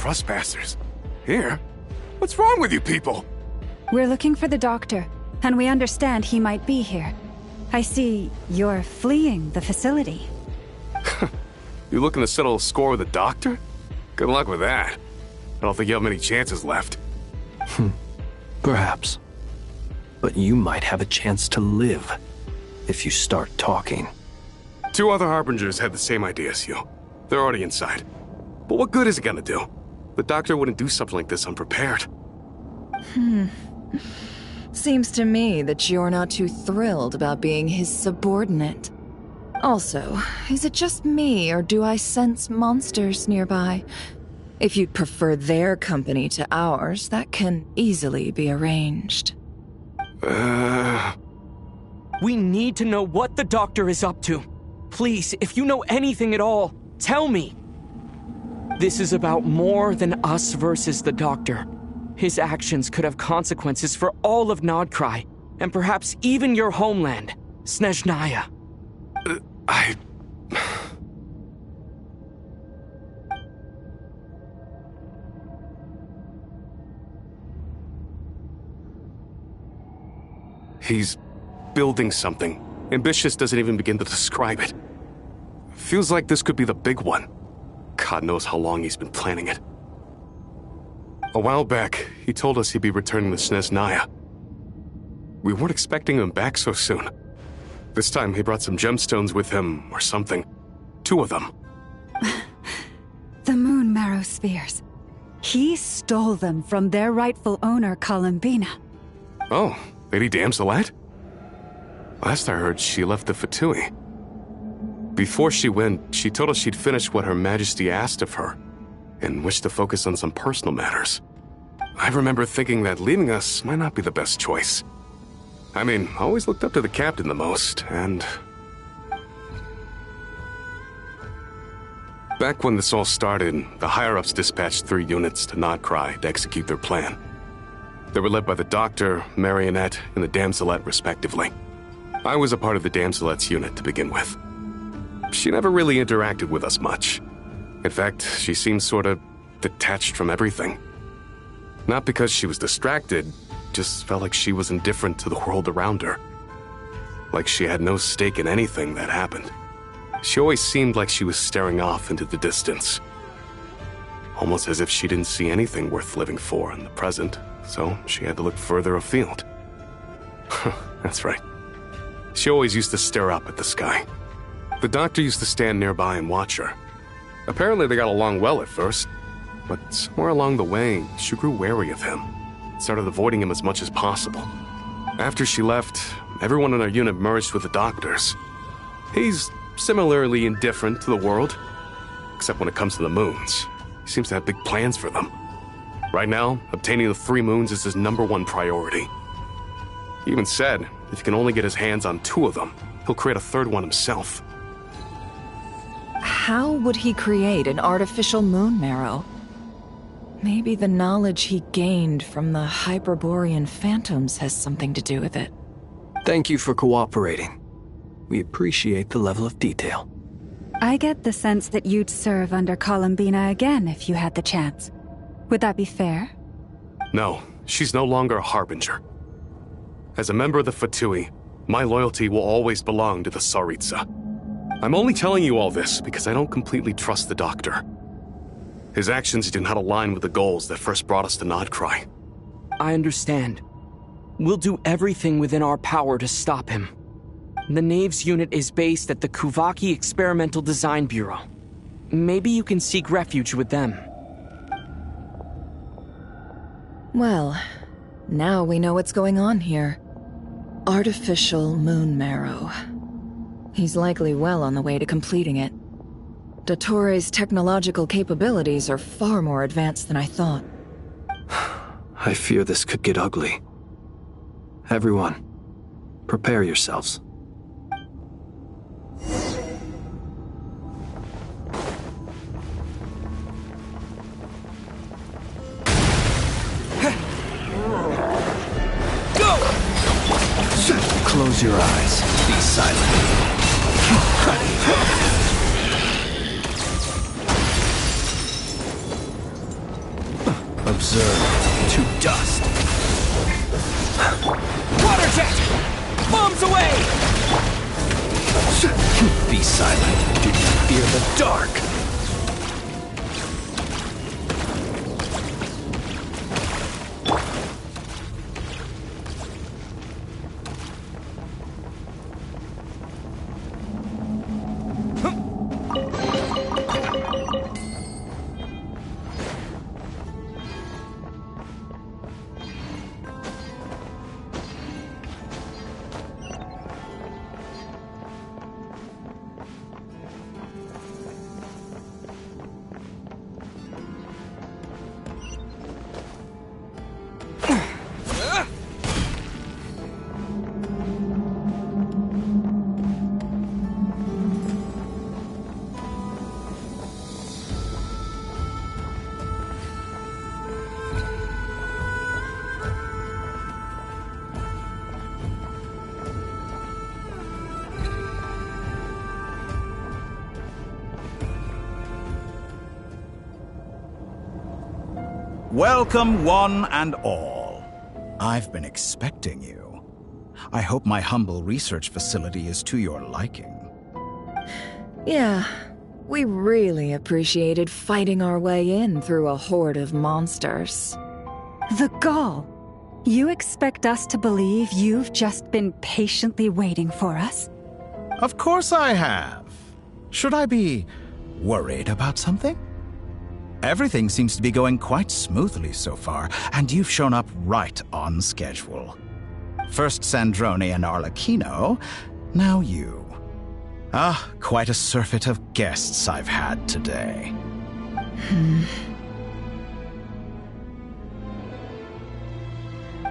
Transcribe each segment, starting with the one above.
trespassers. Here? What's wrong with you people? We're looking for the doctor, and we understand he might be here. I see you're fleeing the facility. You looking to settle a score with the doctor? Good luck with that. I don't think you have many chances left. Perhaps. But you might have a chance to live if you start talking. 2 other Harbingers had the same idea as you. They're already inside. But what good is it gonna do? The doctor wouldn't do something like this unprepared. Seems to me that you're not too thrilled about being his subordinate. Also, is it just me, or do I sense monsters nearby? If you'd prefer their company to ours, that can easily be arranged. We need to know what the doctor is up to. Please, if you know anything at all, tell me. This is about more than us versus the doctor. His actions could have consequences for all of Nodcry, and perhaps even your homeland, Snezhnaya. He's building something. Ambitious doesn't even begin to describe it. Feels like this could be the big one. God knows how long he's been planning it. A while back, he told us he'd be returning to Snezhnaya. We weren't expecting him back so soon. This time he brought some gemstones with him, or something. 2 of them. The moon marrow spheres. He stole them from their rightful owner, Columbina. Oh, Lady Damselette? Last I heard, she left the Fatui. Before she went, she told us she'd finished what Her Majesty asked of her, and wished to focus on some personal matters. I remember thinking that leaving us might not be the best choice. I mean, I always looked up to the captain the most, and... Back when this all started, the higher-ups dispatched 3 units to Nodcry to execute their plan. They were led by the Doctor, Marionette, and the Damselette, respectively. I was a part of the Damselette's unit to begin with. She never really interacted with us much. In fact, she seemed sort of detached from everything. Not because she was distracted, just felt like she was indifferent to the world around her. Like she had no stake in anything that happened. She always seemed like she was staring off into the distance. Almost as if she didn't see anything worth living for in the present, so she had to look further afield. That's right. She always used to stare up at the sky. The Doctor used to stand nearby and watch her. Apparently they got along well at first, but somewhere along the way, she grew wary of him. Started avoiding him as much as possible. After she left, everyone in our unit merged with the Doctor's. He's similarly indifferent to the world, except when it comes to the moons. He seems to have big plans for them. Right now, obtaining the 3 moons is his #1 priority. He even said if he can only get his hands on 2 of them, he'll create a 3rd one himself. How would he create an artificial moon marrow? Maybe the knowledge he gained from the Hyperborean phantoms has something to do with it. Thank you for cooperating. We appreciate the level of detail. I get the sense that you'd serve under Columbina again if you had the chance. Would that be fair? No, she's no longer a Harbinger. As a member of the Fatui, my loyalty will always belong to the Tsaritsa. I'm only telling you all this because I don't completely trust the Doctor. His actions do not align with the goals that first brought us to Nodcry. I understand. We'll do everything within our power to stop him. The Knaves unit is based at the Kuvaki Experimental Design Bureau. Maybe you can seek refuge with them. Well, now we know what's going on here. Artificial moon marrow. He's likely well on the way to completing it. Dottore's technological capabilities are far more advanced than I thought. I fear this could get ugly. Everyone, prepare yourselves. Close your eyes. Be silent. Be silent. Do you fear the dark? Welcome, one and all. I've been expecting you. I hope my humble research facility is to your liking. Yeah, we really appreciated fighting our way in through a horde of monsters. The gall! You expect us to believe you've just been patiently waiting for us? Of course I have. Should I be worried about something? Everything seems to be going quite smoothly so far, and you've shown up right on schedule. First Sandrone and Arlecchino, now you. Quite a surfeit of guests I've had today.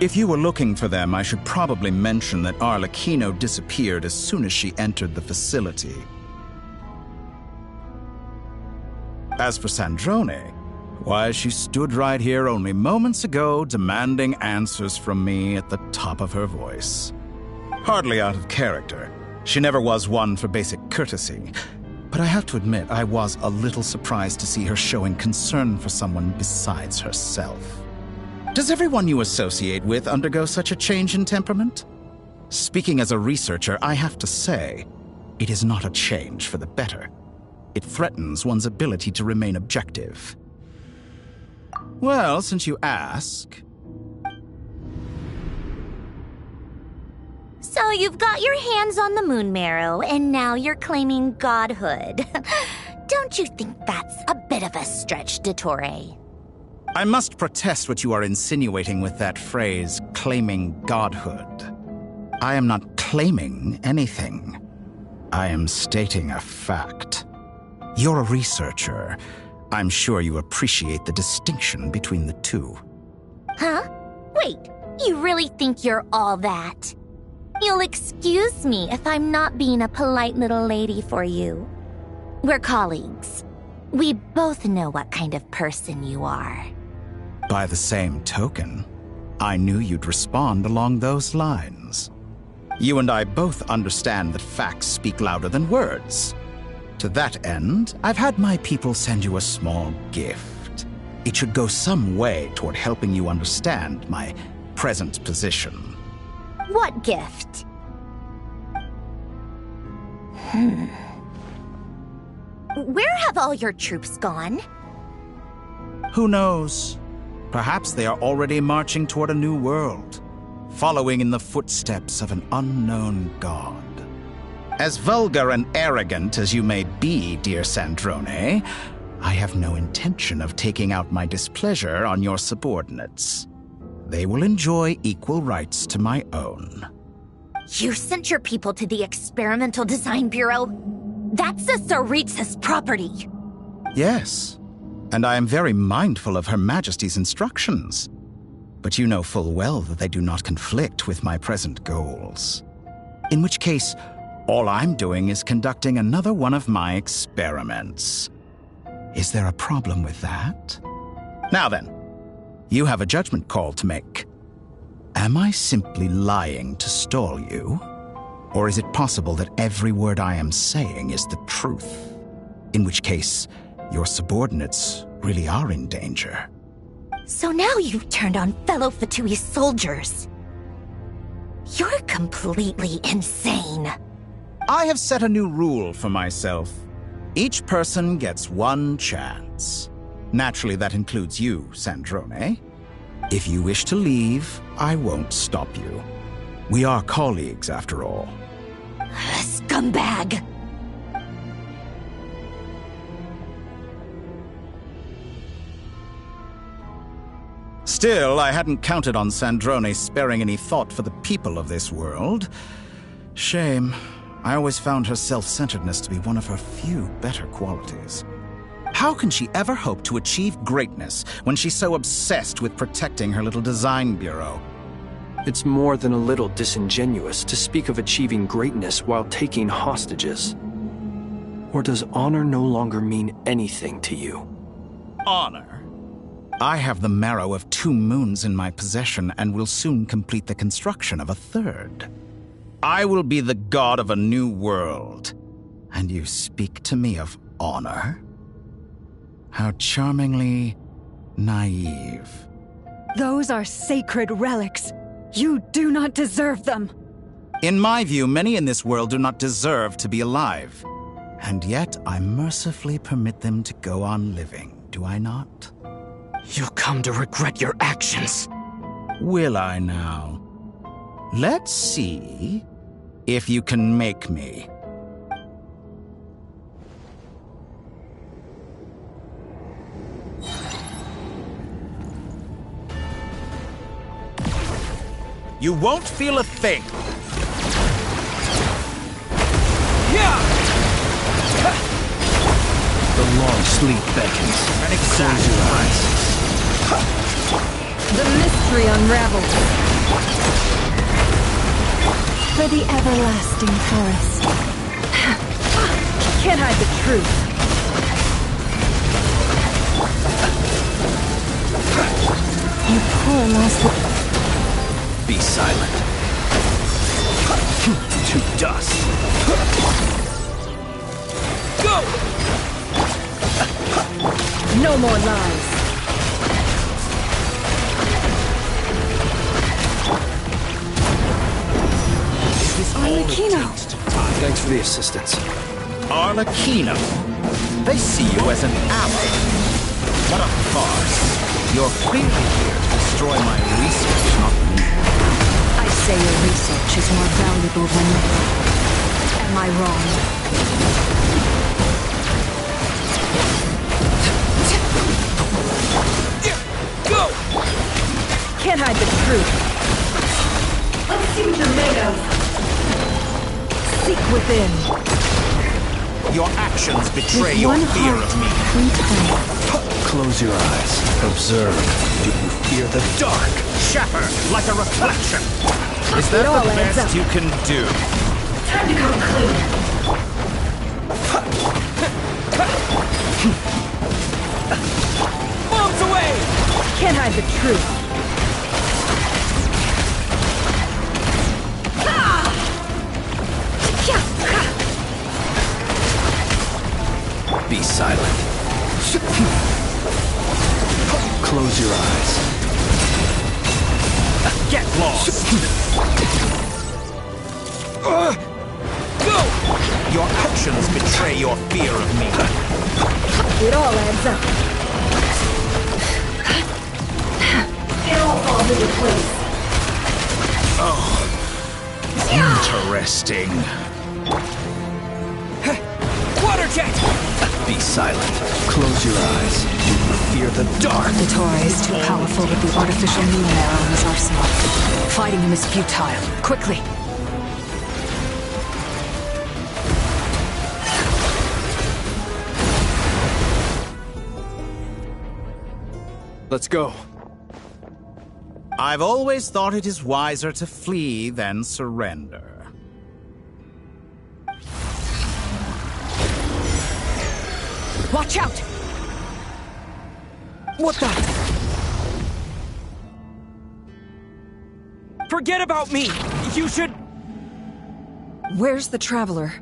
If you were looking for them, I should probably mention that Arlecchino disappeared as soon as she entered the facility. As for Sandrone, why, she stood right here only moments ago demanding answers from me at the top of her voice. Hardly out of character. She never was one for basic courtesy. But I have to admit, I was a little surprised to see her showing concern for someone besides herself. Does everyone you associate with undergo such a change in temperament? Speaking as a researcher, I have to say, it is not a change for the better. It threatens one's ability to remain objective. Well, since you ask... So you've got your hands on the moon marrow, and now you're claiming godhood. Don't you think that's a bit of a stretch, Dottore? I must protest what you are insinuating with that phrase, claiming godhood. I am not claiming anything. I am stating a fact. You're a researcher. I'm sure you appreciate the distinction between the two. Huh? Wait, you really think you're all that? You'll excuse me if I'm not being a polite little lady for you. We're colleagues. We both know what kind of person you are. By the same token, I knew you'd respond along those lines. You and I both understand that facts speak louder than words. To that end, I've had my people send you a small gift. It should go some way toward helping you understand my present position. What gift? Where have all your troops gone? Who knows? Perhaps they are already marching toward a new world, following in the footsteps of an unknown god. As vulgar and arrogant as you may be, dear Sandrone, I have no intention of taking out my displeasure on your subordinates. They will enjoy equal rights to my own. You sent your people to the Experimental Design Bureau? That's a Tsaritsa's property. Yes, and I am very mindful of Her Majesty's instructions. But you know full well that they do not conflict with my present goals. In which case, all I'm doing is conducting another one of my experiments. Is there a problem with that? Now then, you have a judgment call to make. Am I simply lying to stall you? Or is it possible that every word I am saying is the truth? In which case, your subordinates really are in danger. So now you've turned on fellow Fatui soldiers. You're completely insane. I have set a new rule for myself. Each person gets one chance. Naturally, that includes you, Sandrone. If you wish to leave, I won't stop you. We are colleagues, after all. Scumbag! Still, I hadn't counted on Sandrone sparing any thought for the people of this world. Shame. I always found her self-centeredness to be one of her few better qualities. How can she ever hope to achieve greatness when she's so obsessed with protecting her little design bureau? It's more than a little disingenuous to speak of achieving greatness while taking hostages. Or does honor no longer mean anything to you? Honor? I have the marrow of 2 moons in my possession and will soon complete the construction of a 3rd. I will be the god of a new world. And you speak to me of honor? How charmingly naive. Those are sacred relics. You do not deserve them. In my view, many in this world do not deserve to be alive. And yet I mercifully permit them to go on living, do I not? You'll come to regret your actions. Will I now? Let's see if you can make me. You won't feel a thing. The long sleep beckons. An exact Close your eyes. The mystery unravels. For the everlasting forest. Can't hide the truth. You poor lost. Be silent. To dust. Go! No more lies. Arlecchino! Thanks for the assistance. Arlecchino. They see you as an ally. What a farce. You're clearly here to destroy my research, not me. I say your research is more valuable than me. Am I wrong? Go! Can't hide the truth. Let's see what you're made of. Seek within. Your actions betray your fear of me. Close your eyes. Observe. Do you fear the dark? Shatter like a reflection. Is that all the adds best up. you can do? Time to come clean. Bombs away! Can't hide the truth. Be silent. Close your eyes. Get lost. Go! Your actions betray your fear of me. It all adds up. It all falls into place. Interesting. Water jet! Be silent. Close your eyes. Do you fear the dark? The Torah is too powerful with the artificial moon marrow in his arsenal. Fighting him is futile. Quickly! Let's go. I've always thought it is wiser to flee than surrender. Watch out! What the? Forget about me! You should... Where's the Traveler?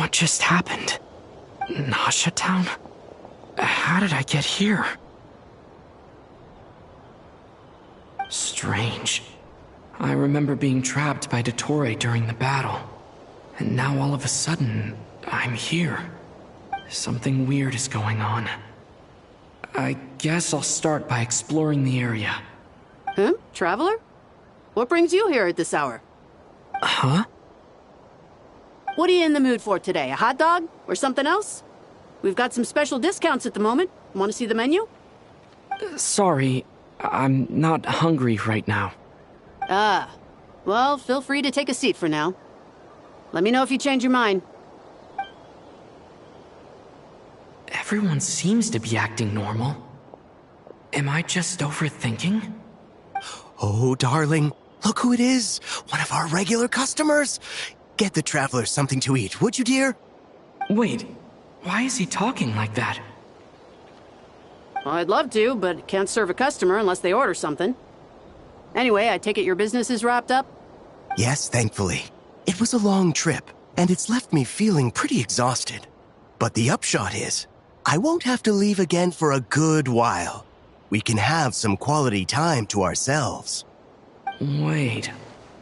What just happened? Nasha Town? How did I get here? Strange. I remember being trapped by Dottore during the battle. And now all of a sudden, I'm here. Something weird is going on. I guess I'll start by exploring the area. Traveler? What brings you here at this hour? Huh? What are you in the mood for today? A hot dog? Or something else? We've got some special discounts at the moment. Want to see the menu? Sorry, I'm not hungry right now. Ah. Well, feel free to take a seat for now. Let me know if you change your mind. Everyone seems to be acting normal. Am I just overthinking? Oh, darling, look who it is. One of our regular customers. Get the traveler something to eat, would you, dear? Wait, why is he talking like that? Well, I'd love to, but can't serve a customer unless they order something. Anyway, I take it your business is wrapped up? Yes, thankfully. It was a long trip, and it's left me feeling pretty exhausted. But the upshot is, I won't have to leave again for a good while. We can have some quality time to ourselves. Wait,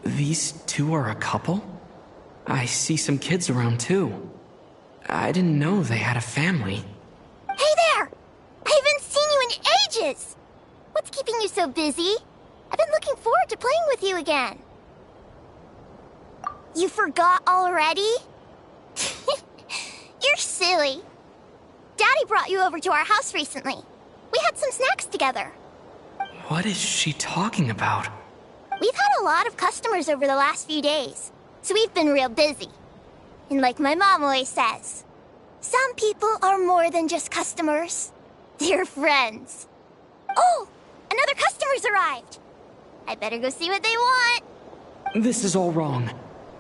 these two are a couple? I see some kids around too. I didn't know they had a family. Hey there! I haven't seen you in ages! What's keeping you so busy? I've been looking forward to playing with you again. You forgot already? You're silly. Daddy brought you over to our house recently. We had some snacks together. What is she talking about? We've had a lot of customers over the last few days, so we've been real busy. And like my mom always says, some people are more than just customers. They're friends. Oh, another customer's arrived. I better go see what they want. This is all wrong.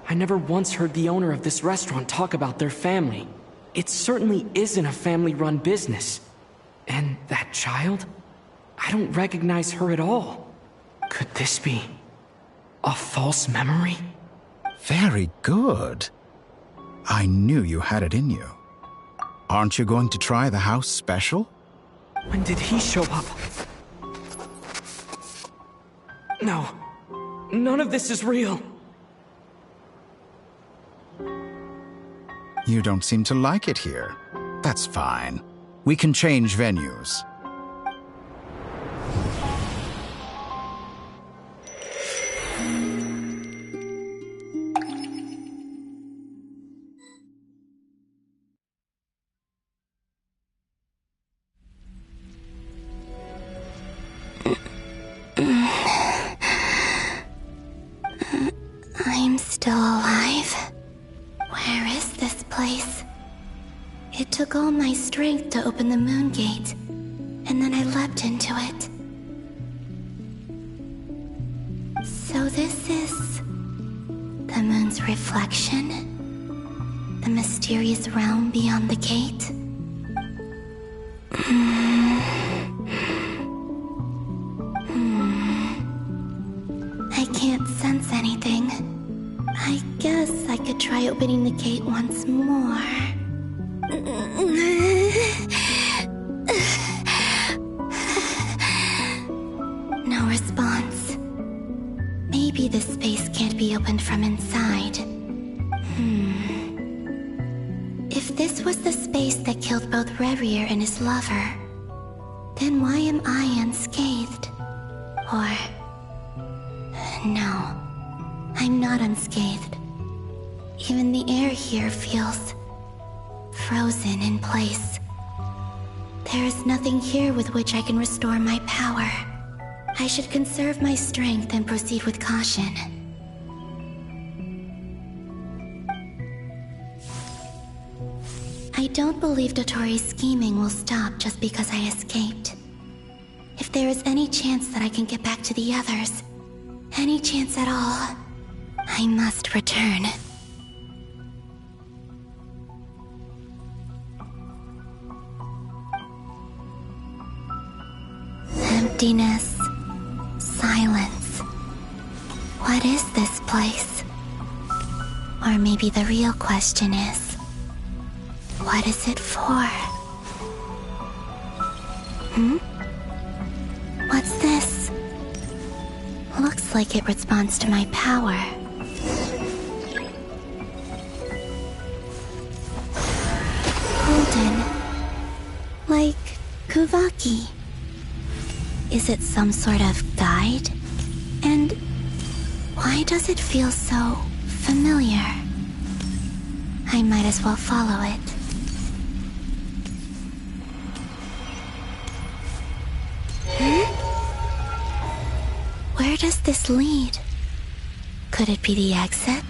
I never once heard the owner of this restaurant talk about their family. It certainly isn't a family-run business. And that child? I don't recognize her at all. Could this be a false memory? Very good. I knew you had it in you. Aren't you going to try the house special? When did he show up? No. None of this is real. You don't seem to like it here. That's fine. We can change venues. I'm still alive. Where is this place? It took all my strength to open the moon gate, and then I leapt into it. So this is the moon's reflection? The mysterious realm beyond the gate? I can't sense anything. I guess I could try opening the gate once more. No response. Maybe this space can't be opened from inside. If this was the space that killed both Revier and his lover, then why am I unscathed? Or... no, I'm not unscathed. Even the air here feels frozen in place. There is nothing here with which I can restore my power. I should conserve my strength and proceed with caution. I don't believe Dottori's scheming will stop just because I escaped. If there is any chance that I can get back to the others, any chance at all, I must return. Emptiness. Silence. What is this place? Or maybe the real question is, What is it for? What's this? Looks like it responds to my power. Golden. Like Kuvaki. Is it some sort of guide? And why does it feel so familiar? I might as well follow it. Where does this lead? Could it be the exit?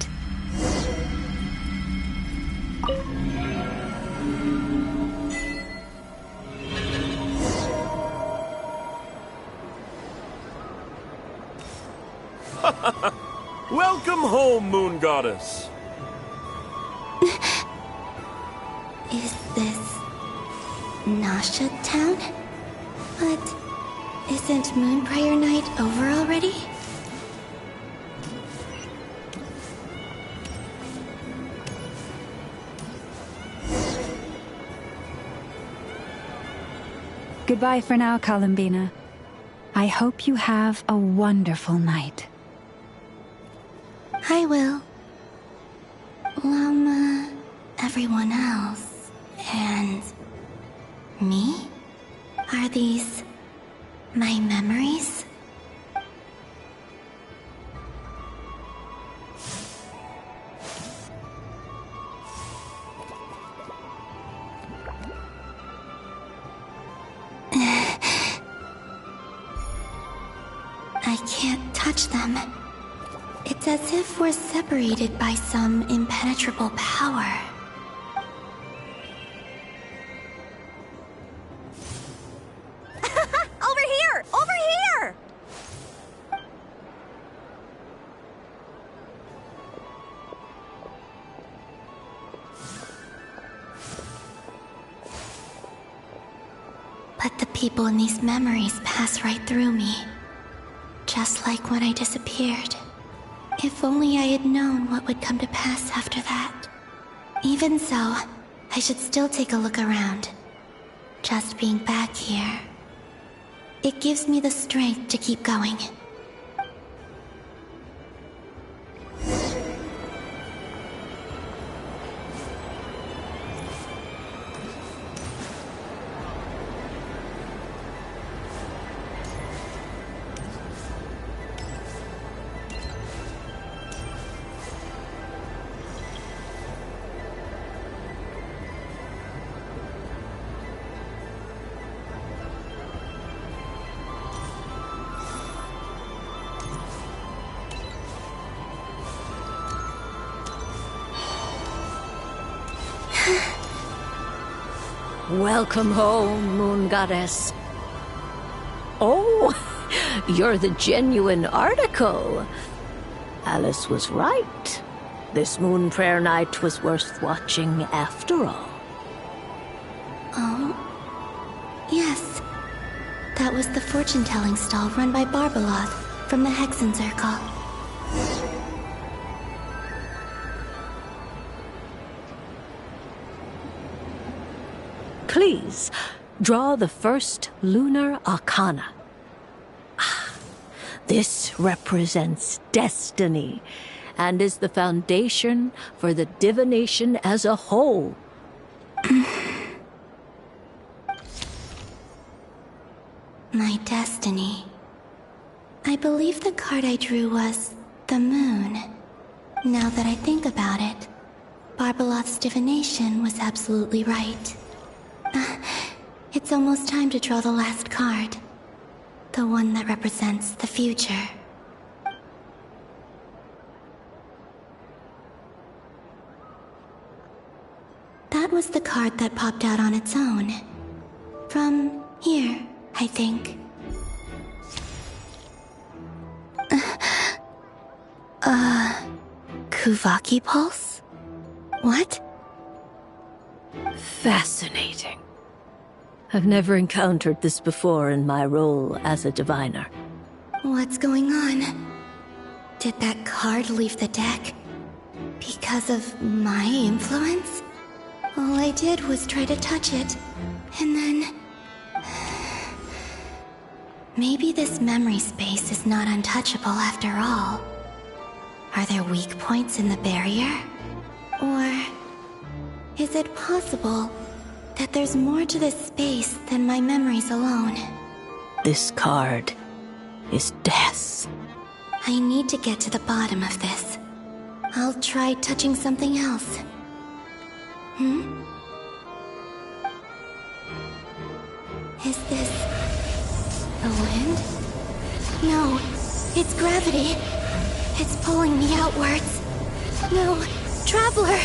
Welcome home, Moon Goddess. Is this Nasha Town? But isn't Moon Prayer Night over already? Goodbye for now, Columbina. I hope you have a wonderful night. I will. Llama, everyone else, and me? Are these my memories? I can't touch them. It's as if we're separated by some impenetrable power. Over here! Over here! But the people in these memories pass right through me. Just like when I disappeared. If only I had known what would come to pass after that. Even so, I should still take a look around. Just being back here. It gives me the strength to keep going. Welcome home, Moon Goddess. Oh, you're the genuine article. Alice was right. This Moon Prayer Night was worth watching after all. Oh, yes. That was the fortune-telling stall run by Barbeloth from the Hexen Circle. Please, draw the first lunar arcana. This represents destiny and is the foundation for the divination as a whole. My destiny. I believe the card I drew was the moon. Now that I think about it, Barbeloth's divination was absolutely right. It's almost time to draw the last card. The one that represents the future. That was the card that popped out on its own. From here, I think. Kuvaki Pulse? What? Fascinating. I've never encountered this before in my role as a diviner. What's going on? Did that card leave the deck? Because of my influence? All I did was try to touch it, and then... Maybe this memory space is not untouchable after all. Are there weak points in the barrier? Or... is it possible that there's more to this space than my memories alone? This card is death. I need to get to the bottom of this. I'll try touching something else. Is this... the wind? No, it's gravity. It's pulling me outwards. No, Traveler!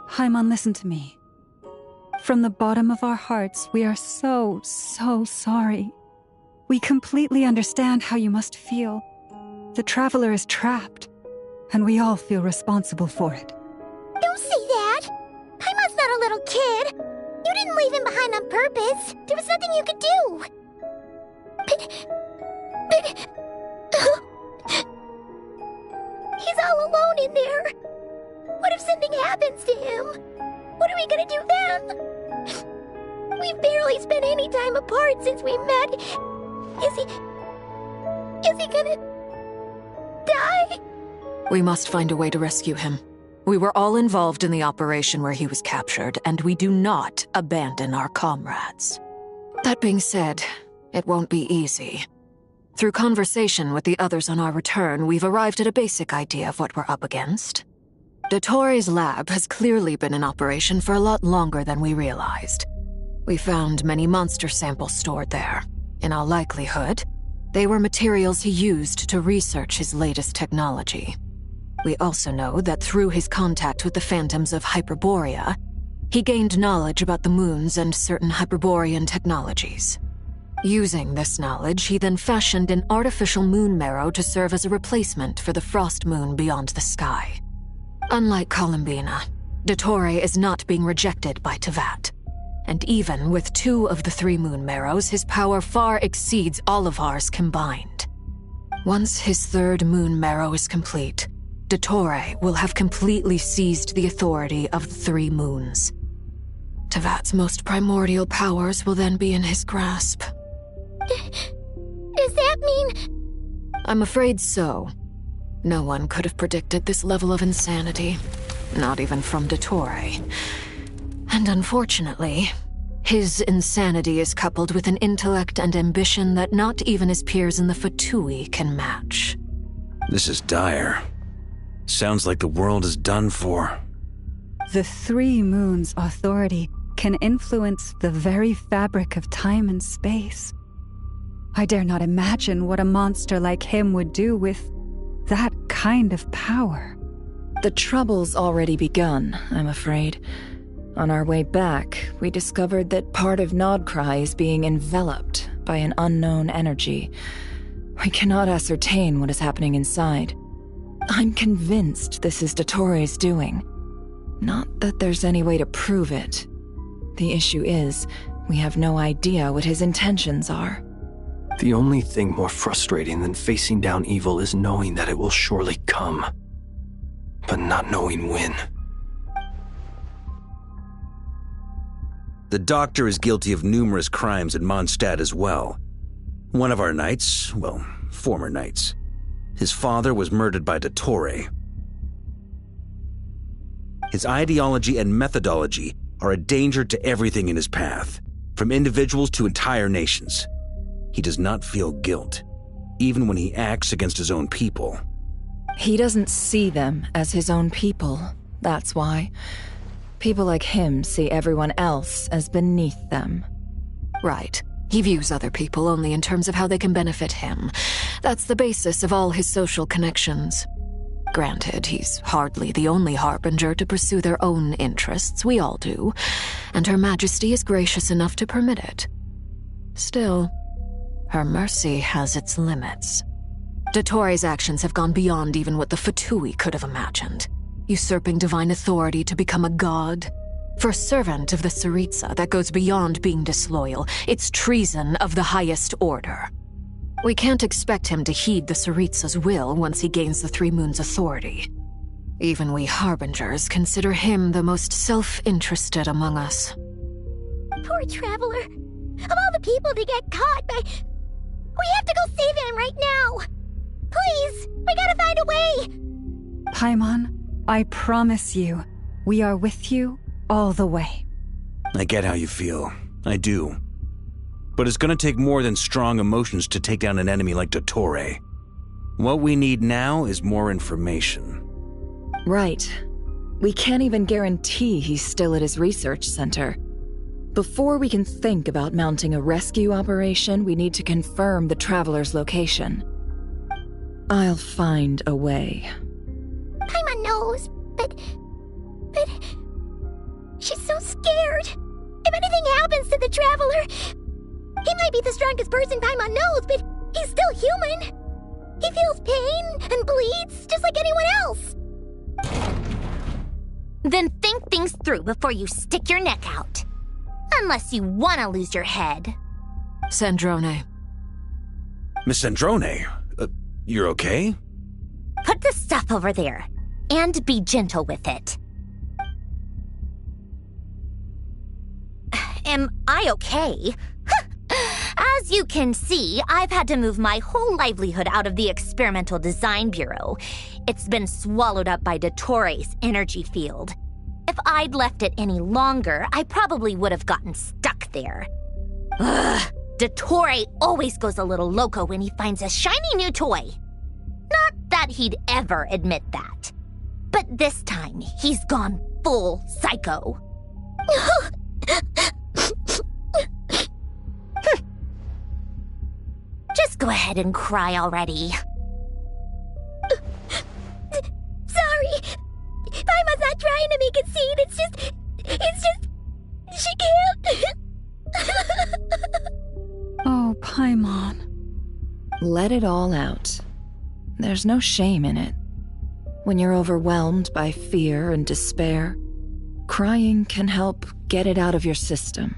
Paimon, listen to me. From the bottom of our hearts, we are so sorry. We completely understand how you must feel. The Traveler is trapped, and we all feel responsible for it. Don't say that! Paimon's not a little kid! You didn't leave him behind on purpose! There was nothing you could do! He's all alone in there! What if something happens to him? What are we gonna do then? We've barely spent any time apart since we met. Is he gonna... die? We must find a way to rescue him. We were all involved in the operation where he was captured, and we do not abandon our comrades. That being said, it won't be easy. Through conversation with the others on our return, we've arrived at a basic idea of what we're up against. Dottore's lab has clearly been in operation for a lot longer than we realized. We found many monster samples stored there. In all likelihood, they were materials he used to research his latest technology. We also know that through his contact with the phantoms of Hyperborea, he gained knowledge about the moons and certain Hyperborean technologies. Using this knowledge, he then fashioned an artificial moon marrow to serve as a replacement for the frost moon beyond the sky. Unlike Columbina, Dottore is not being rejected by Teyvat. And even with 2 of the 3 moon marrows, his power far exceeds all of ours combined. Once his 3rd moon marrow is complete, Dottore will have completely seized the authority of the 3 moons. Teyvat's most primordial powers will then be in his grasp. Does that mean... I'm afraid so. No one could have predicted this level of insanity. Not even from Dottore. And unfortunately, his insanity is coupled with an intellect and ambition that not even his peers in the Fatui can match. This is dire. Sounds like the world is done for. The 3 moons' authority can influence the very fabric of time and space. I dare not imagine what a monster like him would do with that kind of power. The trouble's already begun, I'm afraid. On our way back, we discovered that part of Nodcry is being enveloped by an unknown energy. We cannot ascertain what is happening inside. I'm convinced this is Dottore's doing. Not that there's any way to prove it. The issue is, we have no idea what his intentions are. The only thing more frustrating than facing down evil is knowing that it will surely come, but not knowing when. The Doctor is guilty of numerous crimes in Mondstadt as well. One of our knights, well, former knights, his father was murdered by Dottore. His ideology and methodology are a danger to everything in his path, from individuals to entire nations. He does not feel guilt, even when he acts against his own people. He doesn't see them as his own people, that's why. People like him see everyone else as beneath them. Right. He views other people only in terms of how they can benefit him. That's the basis of all his social connections. Granted, he's hardly the only harbinger to pursue their own interests. We all do. And Her Majesty is gracious enough to permit it. Still, her mercy has its limits. Dottoro's actions have gone beyond even what the Fatui could have imagined. Usurping divine authority to become a god. For a servant of the Tsaritsa, that goes beyond being disloyal. It's treason of the highest order. We can't expect him to heed the Tsaritsa's will once he gains the Three Moons' authority. Even we Harbingers consider him the most self-interested among us. Poor Traveler. Of all the people to get caught by... We have to go save him right now! Please! We gotta find a way! Paimon, I promise you, we are with you all the way. I get how you feel. I do. But it's gonna take more than strong emotions to take down an enemy like Dottore. What we need now is more information. Right. We can't even guarantee he's still at his research center. Before we can think about mounting a rescue operation, we need to confirm the Traveler's location. I'll find a way. Paimon knows, but... She's so scared. If anything happens to the Traveler... He might be the strongest person Paimon knows, but he's still human. He feels pain and bleeds just like anyone else. Then think things through before you stick your neck out. Unless you want to lose your head. Sandrone. Miss Sandrone, you're okay? Put the stuff over there, and be gentle with it. Am I okay? As you can see, I've had to move my whole livelihood out of the Experimental Design Bureau. It's been swallowed up by Dottore's energy field. If I'd left it any longer, I probably would have gotten stuck there. Ugh, Dottore always goes a little loco when he finds a shiny new toy. Not that he'd ever admit that. But this time, he's gone full psycho. Just go ahead and cry already. Sorry. Paimon's not trying to make it scene. It's just... She can't. Oh, Paimon. Let it all out. There's no shame in it. When you're overwhelmed by fear and despair, crying can help get it out of your system.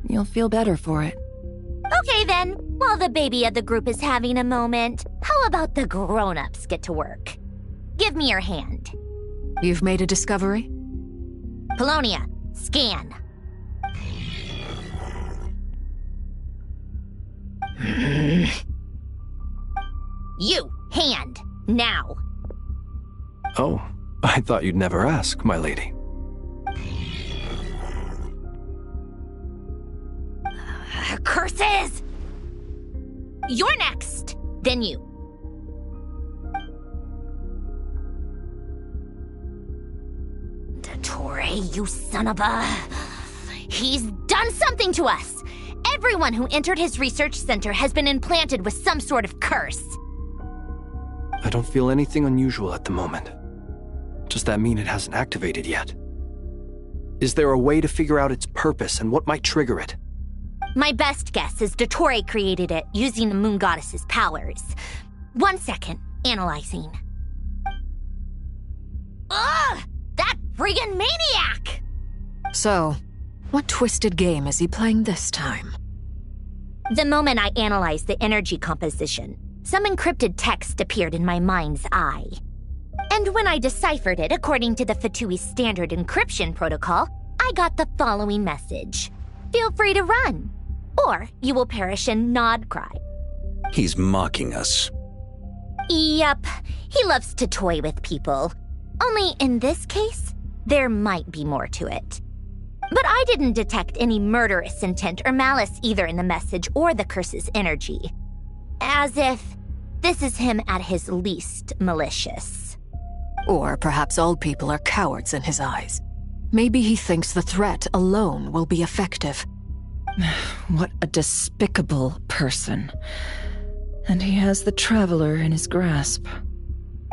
You'll feel better for it. Okay then, while the baby of the group is having a moment, how about the grown-ups get to work? Give me your hand. You've made a discovery? Polonia, scan. You, hand, now. Oh, I thought you'd never ask, my lady. Curses! You're next, then you. Dottore, you son of a... He's done something to us! Everyone who entered his research center has been implanted with some sort of curse. I don't feel anything unusual at the moment. Does that mean it hasn't activated yet? Is there a way to figure out its purpose and what might trigger it? My best guess is Dottore created it using the Moon Goddess's powers. 1 second, analyzing. Ugh! That friggin' maniac! So, what twisted game is he playing this time? The moment I analyzed the energy composition, some encrypted text appeared in my mind's eye. And when I deciphered it according to the Fatui's standard encryption protocol, I got the following message. Feel free to run, or you will perish in Nod Cry. He's mocking us. Yep, he loves to toy with people. Only in this case, there might be more to it. But I didn't detect any murderous intent or malice either in the message or the curse's energy. As if This is him at his least malicious. Or perhaps all people are cowards in his eyes. Maybe he thinks the threat alone will be effective. What a despicable person. And he has the Traveler in his grasp.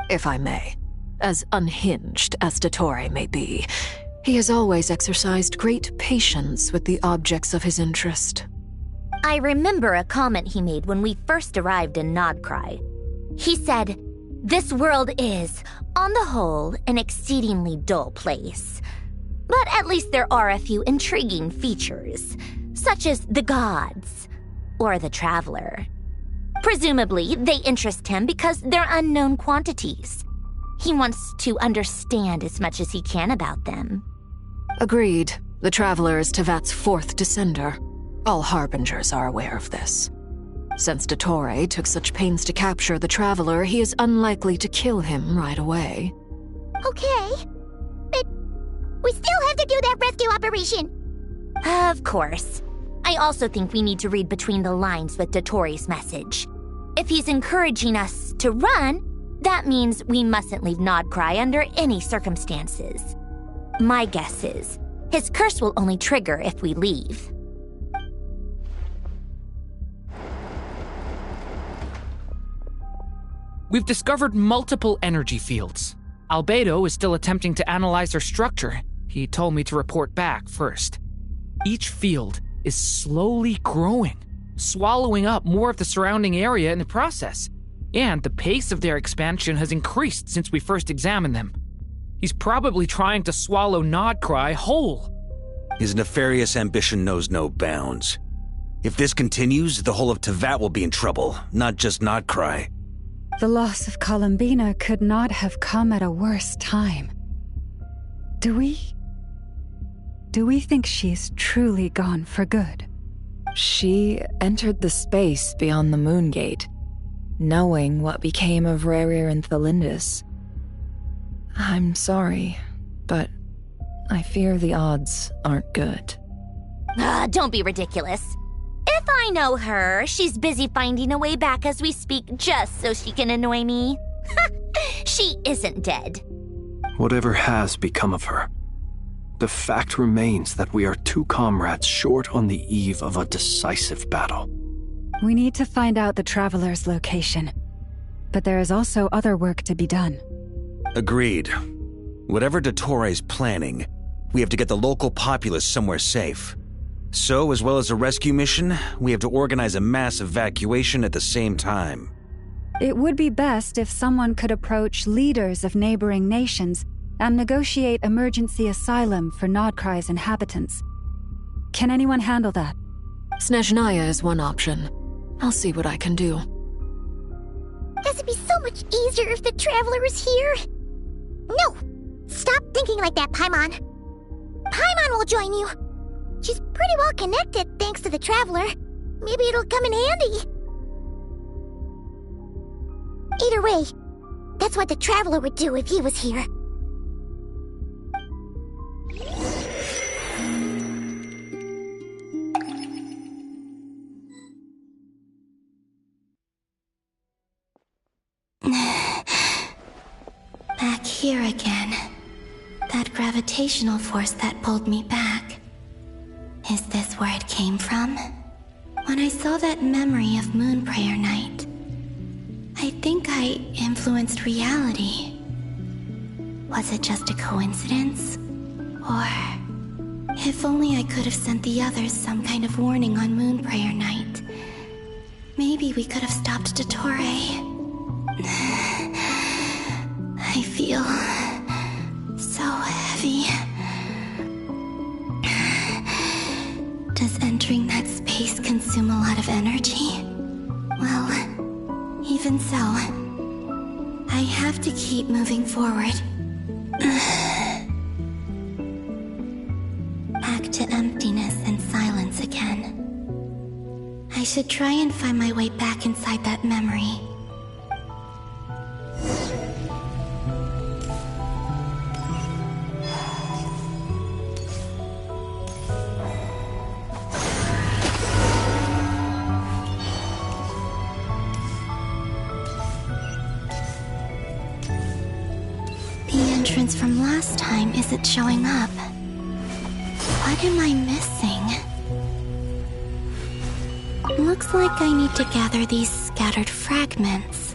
If I may, as unhinged as Dottore may be, he has always exercised great patience with the objects of his interest. I remember a comment he made when we first arrived in Nodcry. He said, "This world is, on the whole, an exceedingly dull place. But at least there are a few intriguing features, such as the gods, or the Traveler. Presumably, they interest him because they're unknown quantities. He wants to understand as much as he can about them." Agreed. The Traveler is Tevat's fourth descender. All Harbingers are aware of this. Since Dottore took such pains to capture the Traveler, he is unlikely to kill him right away. Okay, but we still have to do that rescue operation. Of course. I also think we need to read between the lines with Dottore's message. If he's encouraging us to run, that means we mustn't leave Nodcry under any circumstances. My guess is, his curse will only trigger if we leave. We've discovered multiple energy fields. Albedo is still attempting to analyze their structure. He told me to report back first. Each field is slowly growing, swallowing up more of the surrounding area in the process. And the pace of their expansion has increased since we first examined them. He's probably trying to swallow Nodcry whole. His nefarious ambition knows no bounds. If this continues, the whole of Tevat will be in trouble, not just Nodcry. The loss of Columbina could not have come at a worse time. Do we think she's truly gone for good? She entered the space beyond the Moon Gate, knowing what became of Rerir and Thalindus. I'm sorry, but I fear the odds aren't good. Don't be ridiculous. If I know her, she's busy finding a way back as we speak just so she can annoy me. She isn't dead. Whatever has become of her, the fact remains that we are two comrades short on the eve of a decisive battle. We need to find out the Traveler's location. But there is also other work to be done. Agreed. Whatever Dottore's planning, we have to get the local populace somewhere safe. So, as well as a rescue mission, we have to organize a mass evacuation at the same time. It would be best if someone could approach leaders of neighboring nations and negotiate emergency asylum for Nodcry's inhabitants. Can anyone handle that? Snezhnaya is one option. I'll see what I can do. Guess it'd be so much easier if the Traveler was here. No! Stop thinking like that, Paimon. Paimon will join you. She's pretty well connected thanks to the Traveler. Maybe it'll come in handy. Either way, that's what the Traveler would do if he was here. Back here again. That gravitational force that pulled me back. Is this where it came from? When I saw that memory of Moon Prayer Night, I think I influenced reality. Was it just a coincidence? Or, if only I could have sent the others some kind of warning on Moon Prayer Night. Maybe we could have stopped Dottore. I feel so heavy. Does entering that space consume a lot of energy? Well, even so, I have to keep moving forward. Back to emptiness and silence again. I should try and find my way back inside that memory. entrance from last time isn't showing up. What am I missing? Looks like I need to gather these scattered fragments.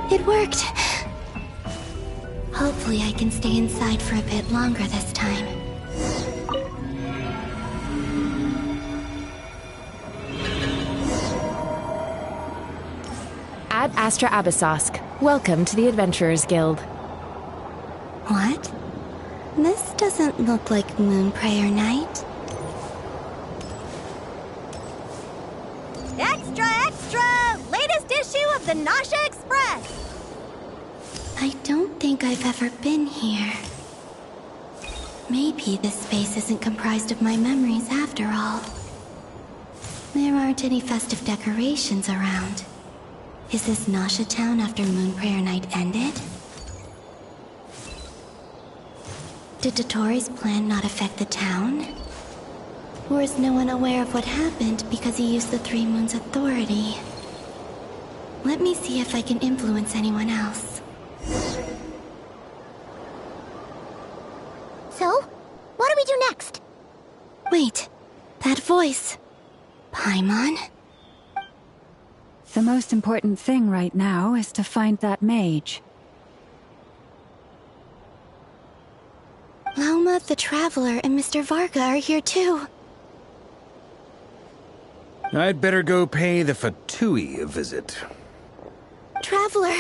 It worked! Hopefully I can stay inside for a bit longer this time. Ad Astra Abyssosk. Welcome to the Adventurers Guild. What? This doesn't look like Moonprayer Night. Extra, extra! Latest issue of the Nausea Express! I don't think I've ever been here. Maybe this space isn't comprised of my memories after all. There aren't any festive decorations around. Is this Nausea Town after Moonprayer Night ended? Did Dottoro's plan not affect the town? Or is no one aware of what happened because he used the Three Moons' authority? Let me see if I can influence anyone else. So, what do we do next? Wait, that voice. Paimon? The most important thing right now is to find that mage. Lauma the Traveler and Mr. Varga are here too. I'd better go pay the Fatui a visit. Traveler!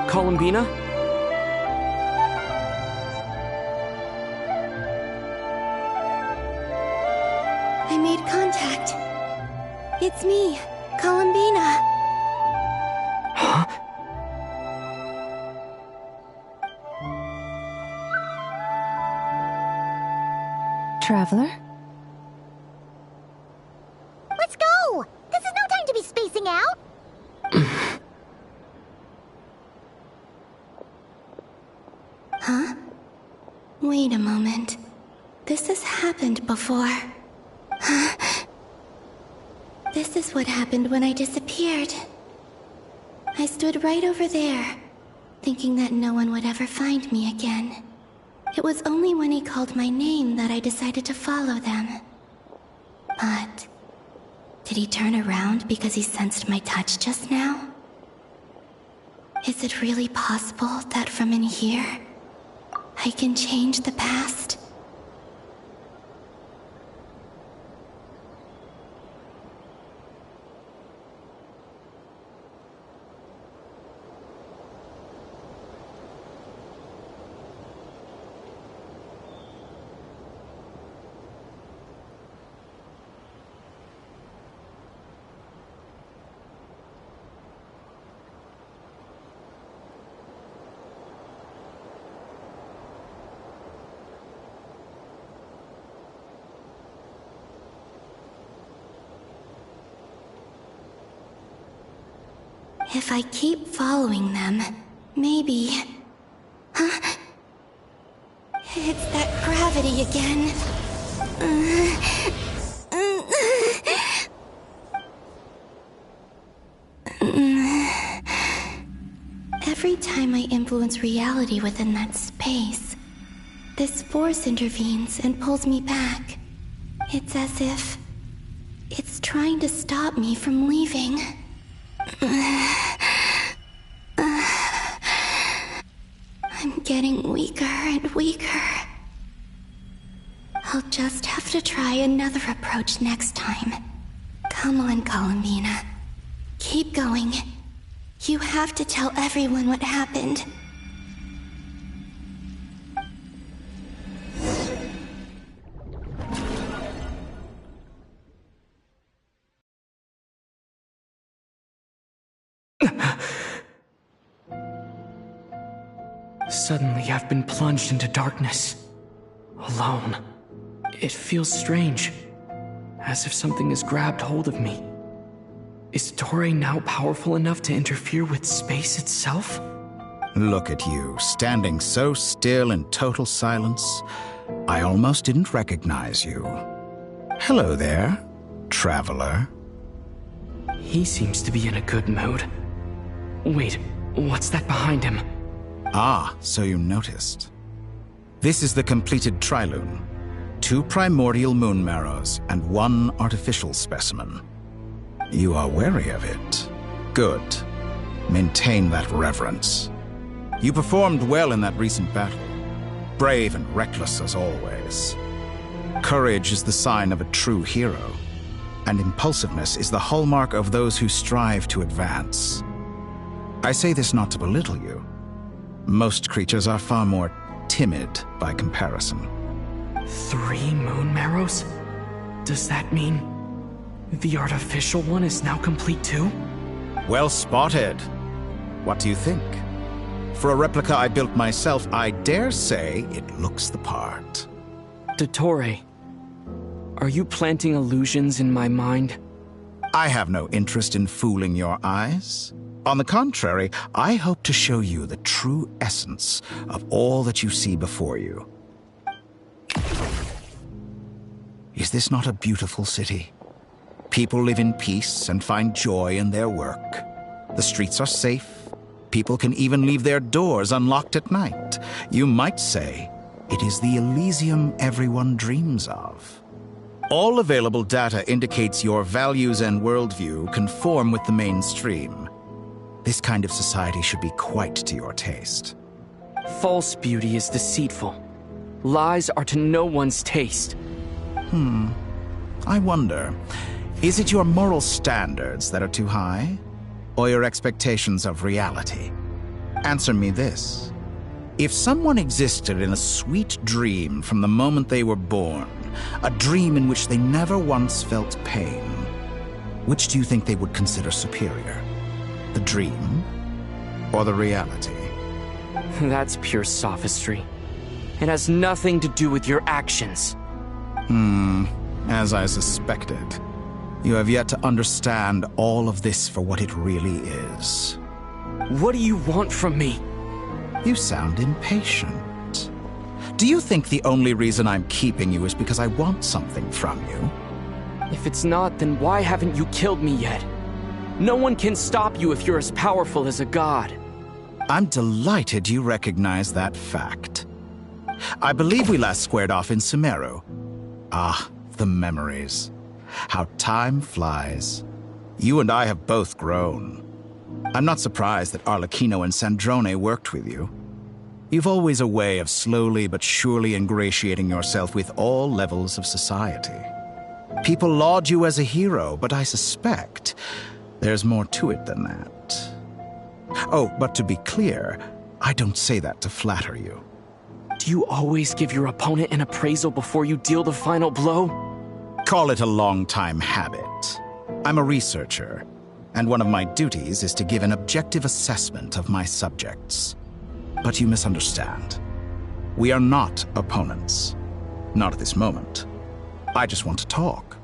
Columbina? I made contact. It's me, Columbina. Huh? Traveler? Let's go! This is no time to be spacing out! Huh? Wait a moment. This has happened before. This is what happened when I disappeared. I stood right over there, thinking that no one would ever find me again. It was only when he called my name that I decided to follow them. But did he turn around because he sensed my touch just now? Is it really possible that from in here, I can change the past? If I keep following them, maybe... Huh? It's that gravity again. Every time I influence reality within that space, this force intervenes and pulls me back. It's as if it's trying to stop me from leaving. I'm getting weaker and weaker. I'll just have to try another approach next time. Come on, Columbina. Keep going. You have to tell everyone what happened. Suddenly, I've been plunged into darkness. Alone. It feels strange. As if something has grabbed hold of me. Is Toray now powerful enough to interfere with space itself? Look at you, standing so still in total silence. I almost didn't recognize you. Hello there, traveler. He seems to be in a good mood. Wait, what's that behind him? Ah, so you noticed. This is the completed Trilune. 2 primordial moon marrows and 1 artificial specimen. You are wary of it. Good. Maintain that reverence. You performed well in that recent battle. Brave and reckless as always. Courage is the sign of a true hero, and impulsiveness is the hallmark of those who strive to advance. I say this not to belittle you. Most creatures are far more timid by comparison. 3 moon marrows? Does that mean the artificial one is now complete too? Well spotted. What do you think? For a replica I built myself, I dare say it looks the part. Dottore, are you planting illusions in my mind? I have no interest in fooling your eyes. On the contrary, I hope to show you the true essence of all that you see before you. Is this not a beautiful city? People live in peace and find joy in their work. The streets are safe. People can even leave their doors unlocked at night. You might say it is the Elysium everyone dreams of. All available data indicates your values and worldview conform with the mainstream. This kind of society should be quite to your taste. False beauty is deceitful. Lies are to no one's taste. I wonder, is it your moral standards that are too high? Or your expectations of reality? Answer me this. If someone existed in a sweet dream from the moment they were born, a dream in which they never once felt pain, which do you think they would consider superior? The dream or the reality? That's pure sophistry. It has nothing to do with your actions. As I suspected. You have yet to understand all of this for what it really is. What do you want from me? You sound impatient. Do you think the only reason I'm keeping you is because I want something from you? If it's not, then why haven't you killed me yet? No one can stop you if you're as powerful as a god. I'm delighted you recognize that fact. I believe we last squared off in Sumeru. Ah, the memories. How time flies. You and I have both grown. I'm not surprised that Arlecchino and Sandrone worked with you. You've always a way of slowly but surely ingratiating yourself with all levels of society. People laud you as a hero, but I suspect there's more to it than that. Oh, but to be clear, I don't say that to flatter you. Do you always give your opponent an appraisal before you deal the final blow? Call it a long-time habit. I'm a researcher, and one of my duties is to give an objective assessment of my subjects. But you misunderstand. We are not opponents. Not at this moment. I just want to talk.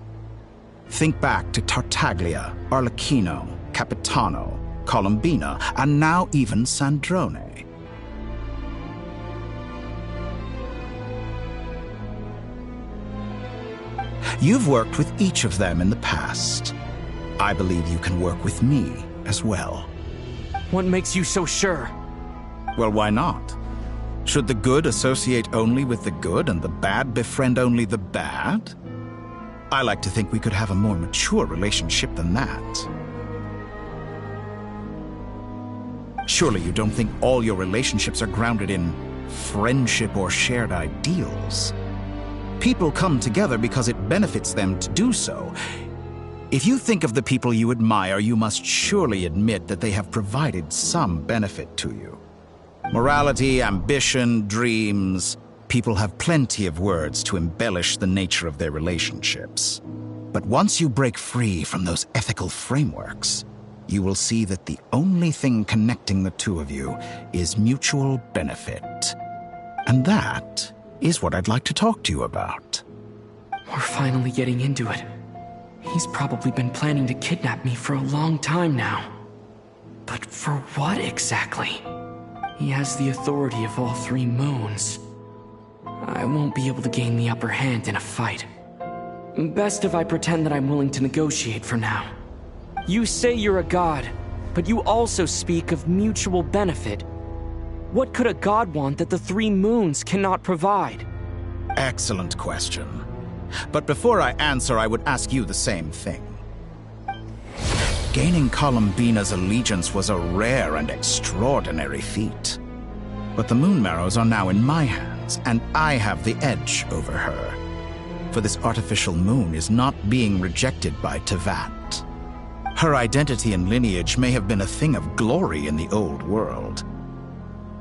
Think back to Tartaglia, Arlecchino, Capitano, Colombina, and now even Sandrone. You've worked with each of them in the past. I believe you can work with me as well. What makes you so sure? Well, why not? Should the good associate only with the good and the bad befriend only the bad? I like to think we could have a more mature relationship than that. Surely you don't think all your relationships are grounded in friendship or shared ideals? People come together because it benefits them to do so. If you think of the people you admire, you must surely admit that they have provided some benefit to you. Morality, ambition, dreams. People have plenty of words to embellish the nature of their relationships. But once you break free from those ethical frameworks, you will see that the only thing connecting the two of you is mutual benefit. And that is what I'd like to talk to you about. We're finally getting into it. He's probably been planning to kidnap me for a long time now. But for what exactly? He has the authority of all 3 moons. I won't be able to gain the upper hand in a fight. Best if I pretend that I'm willing to negotiate for now. You say you're a god, but you also speak of mutual benefit. What could a god want that the 3 moons cannot provide? Excellent question. But before I answer, I would ask you the same thing. Gaining Columbina's allegiance was a rare and extraordinary feat. But the Moon Marrows are now in my hands, and I have the edge over her. For this artificial moon is not being rejected by Tevat. Her identity and lineage may have been a thing of glory in the old world,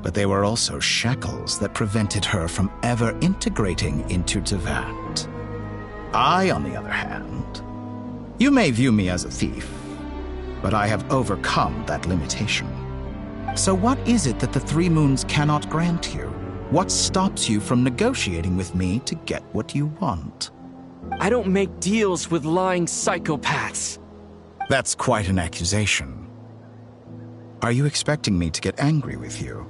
but they were also shackles that prevented her from ever integrating into Tevat. I, on the other hand, you may view me as a thief, but I have overcome that limitation. So what is it that the 3 moons cannot grant you? What stops you from negotiating with me to get what you want? I don't make deals with lying psychopaths. That's quite an accusation. Are you expecting me to get angry with you?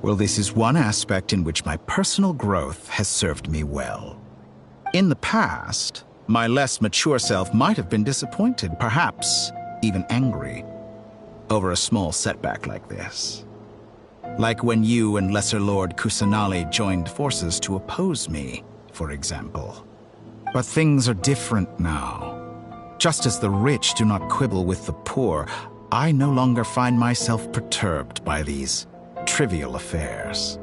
Well, this is one aspect in which my personal growth has served me well. In the past, my less mature self might have been disappointed, perhaps even angry, over a small setback like this. Like when you and Lesser Lord Kusanali joined forces to oppose me, for example. But things are different now. Just as the rich do not quibble with the poor, I no longer find myself perturbed by these trivial affairs.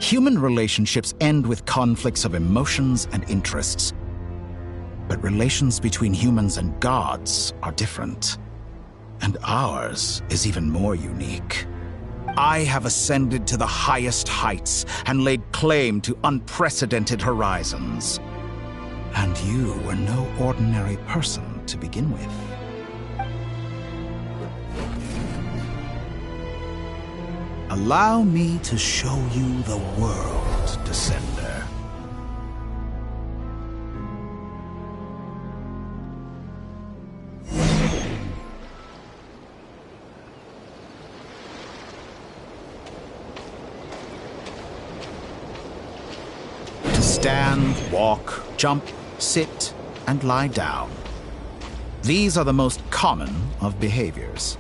Human relationships end with conflicts of emotions and interests. But relations between humans and gods are different. And ours is even more unique. I have ascended to the highest heights and laid claim to unprecedented horizons. And you were no ordinary person to begin with. Allow me to show you the world, Descender. To stand, walk, jump, sit, and lie down. These are the most common of behaviors.